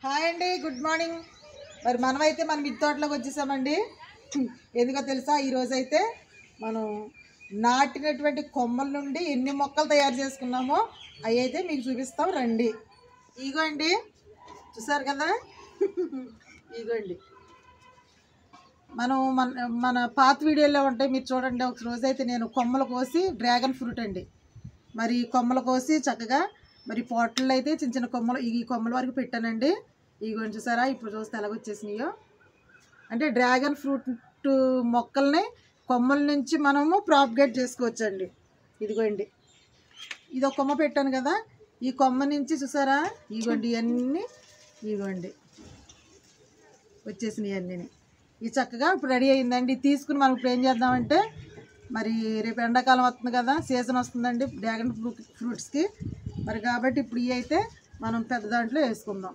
Hi అండి, good morning. మరి మనమైతే మన మిద్దె తోటలోకి వచ్చేసామండి. ఎందుకో తెలుసా, ఈరోజైతే మనం నాటినటువంటి కొమ్మల నుండి ఎన్ని మొక్కలు తయారు చేసుకున్నామో అవి అయితే మీకు చూపిస్తాం రండి. ఇగోండి, చూసారు కదా, ఇగోండి. మనం మన పాత వీడియోలో ఉంటాయి, మీరు చూడండి. ఒక రోజైతే నేను కొమ్మలు కోసి, డ్రాగన్ ఫ్రూట్ అండి, మరి కొమ్మలు కోసి చక్కగా మరి పోటల్లో అయితే చిన్న చిన్న కొమ్మలు, ఈ కొమ్మల వరకు పెట్టానండి. ఇగోండి చూసారా, ఇప్పుడు చూస్తే ఎలాగొచ్చేసినాయో. అంటే డ్రాగన్ ఫ్రూట్ మొక్కల్ని కొమ్మల నుంచి మనము ప్రాపగేట్ చేసుకోవచ్చండి. ఇదిగోండి, ఇది ఒక కొమ్మ పెట్టాను కదా, ఈ కొమ్మ నుంచి చూసారా, ఇగోండి ఇవన్నీ, ఇగోండి వచ్చేసినాయి అన్నీ. ఇది చక్కగా ఇప్పుడు రెడీ అయిందండి. తీసుకుని మనం ఇప్పుడు ఏం చేద్దామంటే, మరి రేపు ఎండాకాలం వస్తుంది కదా, సీజన్ వస్తుందండి డ్రాగన్ ఫ్రూట్స్కి. మరి కాబట్టి ఇప్పుడు ఇవి అయితే మనం పెద్ద దాంట్లో వేసుకుందాం.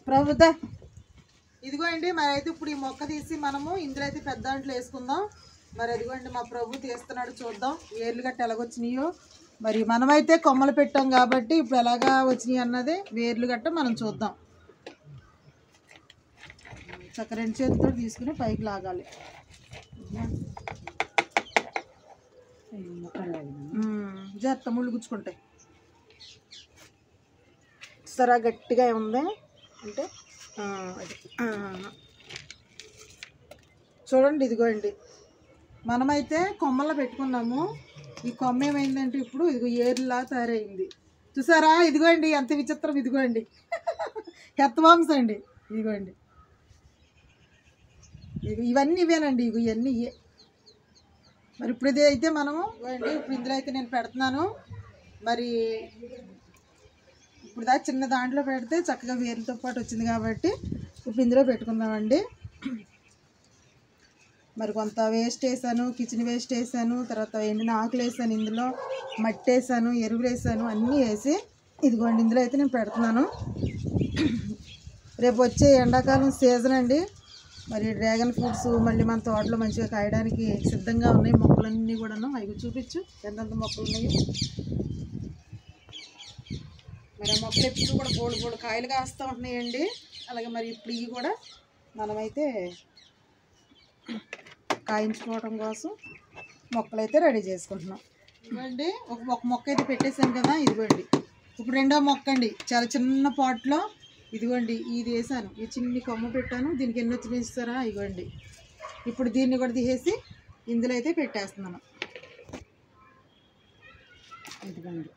ప్రభుత్వ ఇదిగోండి, మరి అయితే ఇప్పుడు ఈ మొక్క తీసి మనము ఇందులో అయితే పెద్ద దాంట్లో వేసుకుందాం. మరి అదిగోండి మా ప్రభు తీస్తున్నాడు, చూద్దాం వేర్లు గట్ట ఎలాగొచ్చినాయో. మరి మనమైతే కొమ్మలు పెట్టాం కాబట్టి ఇప్పుడు ఎలాగా వచ్చినాయి అన్నది వేర్లు గట్ట మనం చూద్దాం. చక్క రెండు చేతితో తీసుకుని పైకి లాగాలి. జాగ్రత్త, ముళ్ళు గుచ్చుకుంటాయి. సరా గట్టిగా ఉంది అంటే చూడండి. ఇదిగోండి, మనమైతే కొమ్మల్లో పెట్టుకున్నాము. ఈ కొమ్మ ఏమైందంటే ఇప్పుడు ఇదిగో ఏర్లా తయారైంది, చూసారా. ఇదిగోండి ఎంత విచిత్రం, ఇదిగోండి హెత్తవాంస్ అండి, ఇదిగోండి ఇవన్నీ ఇవేనండి, ఇవన్నీ ఇవే. మరి ఇప్పుడు ఇది అయితే మనము ఇవ్వండి, ఇప్పుడు ఇందులో అయితే నేను పెడుతున్నాను. మరి ఇప్పుడు దాకా చిన్న దాంట్లో పెడితే చక్కగా వేర్లతో పాటు వచ్చింది కాబట్టి ఇప్పుడు ఇందులో పెట్టుకుందామండి. మరి కొంత వేస్ట్ వేసాను, కిచెన్ వేస్ట్ వేసాను, తర్వాత ఎండిన ఆకులు వేసాను, ఇందులో మట్టి వేసాను, ఎరువులు వేసాను, అన్నీ వేసి ఇదిగోండి ఇందులో అయితే నేను పెడుతున్నాను. రేపు వచ్చే ఎండాకాలం సీజన్ అండి. మరి డ్రాగన్ ఫ్రూట్స్ మళ్ళీ మన తోటలో మంచిగా కాయడానికి సిద్ధంగా ఉన్నాయి. మొక్కలన్నీ కూడాను అవి చూపించు ఎంతెంత మొక్కలు ఉన్నాయి. మరి ఆ మొక్కలు ఎప్పుడు కూడా బోడు కాయలు కాస్తూ ఉంటున్నాయండి. అలాగే మరి ఇప్పుడు ఇవి కూడా మనమైతే కాయించుకోవడం కోసం మొక్కలు అయితే రెడీ చేసుకుంటున్నాం. ఇవ్వండి, ఒక మొక్క అయితే పెట్టేసాను కదా, ఇదిగోండి ఇప్పుడు రెండో మొక్క అండి, చాలా చిన్న పాట్లో. ఇదిగోండి ఇది వేసాను, ఈ చిన్ని కొమ్మ పెట్టాను. దీనికి ఎన్ని వచ్చి వేస్తారా, ఇదిగోండి. ఇప్పుడు దీన్ని కూడా తీసేసి ఇందులో అయితే పెట్టేస్తున్నాను. ఇదిగోండి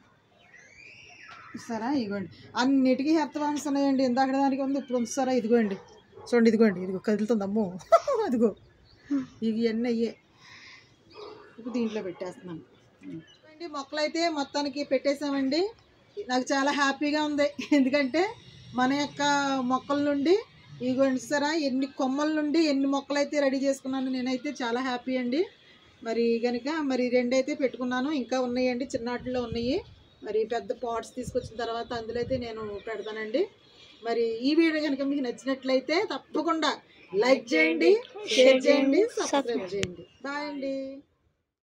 చూస్తారా, ఇదిగోండి అన్నిటికీ హెత్తవాంస్ ఉన్నాయండి. ఇందాక దానికి ఉంది, ఇప్పుడు ఉంచుతారా. ఇదిగోండి చూడండి, ఇదిగోండి ఇదిగో కదులుతుంది, అమ్మో అదిగో ఇవన్నీ అయ్యే. ఇప్పుడు దీంట్లో పెట్టేస్తున్నాను. మొక్కలు అయితే మొత్తానికి పెట్టేసామండి. నాకు చాలా హ్యాపీగా ఉంది, ఎందుకంటే మన యొక్క మొక్కల నుండి ఇదిగోండి చూసారా, ఎన్ని కొమ్మల నుండి ఎన్ని మొక్కలు అయితే రెడీ చేసుకున్నాను. నేనైతే చాలా హ్యాపీ అండి. మరి కనుక మరి రెండైతే పెట్టుకున్నాను, ఇంకా ఉన్నాయండి, చిన్నాటిలో ఉన్నాయి. మరి పెద్ద పాట్స్ తీసుకొచ్చిన తర్వాత అందులో అయితే నేను పెడతానండి. మరి ఈ వీడియో కనుక మీకు నచ్చినట్లయితే తప్పకుండా లైక్ చేయండి, షేర్ చేయండి, సబ్స్క్రైబ్ చేయండి. బాయ్ అండి.